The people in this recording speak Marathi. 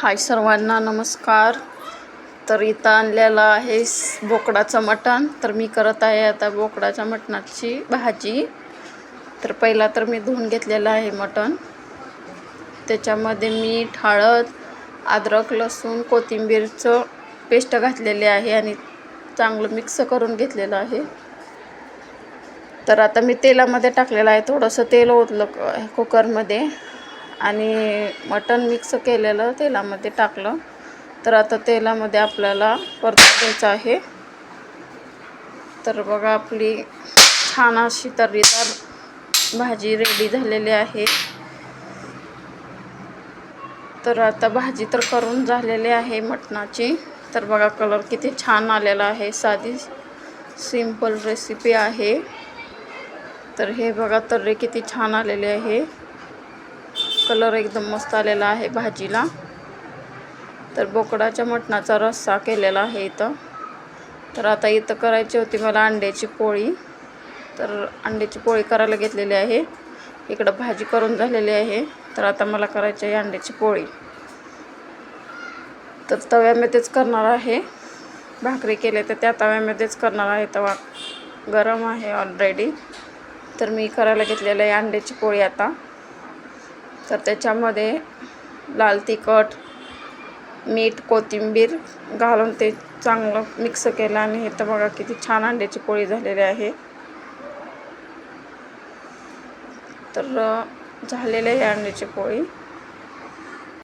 हाय सर्वांना नमस्कार. तर इथं आणलेलं आहे बोकडाचं मटण. तर मी करत आहे आता बोकडाच्या मटणाची भाजी. तर पहिला तर मी धुवून घेतलेलं आहे मटण. त्याच्यामध्ये मीठ, हळद, अद्रक, लसूण, कोथिंबीरचं पेस्ट घातलेले आहे आणि चांगलं मिक्स करून घेतलेलं आहे. तर आता मी तेलामध्ये टाकलेलं आहे. थोडंसं तेल ओतलं कुकरमध्ये आणि मटण मिक्स केलेलं तेलामध्ये टाकलं. तर आता तेलामध्ये आपल्याला परतून घ्यायचं आहे. तर बघा आपली छान अशी तर्रीदार भाजी रेडी झालेली आहे. तर आता भाजी तर करून झालेली आहे मटणाची. तर बघा कलर किती छान आलेला आहे. साधी सिंपल रेसिपी आहे. तर हे बघा तर्री किती छान आलेले आहे. कलर एकदम मस्त आलेला आहे भाजीला. तर बोकडाच्या मटणाचा रस्सा केलेला आहे इथं. तर आता इथं करायची होती मला अंड्याची पोळी. तर अंड्याची पोळी करायला घेतलेली आहे. इकडं भाजी करून झालेली आहे. तर आता मला करायची आहे अंड्याची पोळी. तर तव्यामध्येच करणार आहे. भाकरी केले तर त्या तव्यामध्येच करणार आहे. तवा गरम आहे ऑलरेडी. तर मी करायला घेतलेलं आहे अंड्याची पोळी आता. तर त्याच्यामध्ये लाल तिखट, मीठ, कोथिंबीर घालून ते चांगलं मिक्स केलं आणि हे तर बघा किती छान अंड्याची पोळी झालेली आहे. तर झालेली आहे अंड्याची पोळी.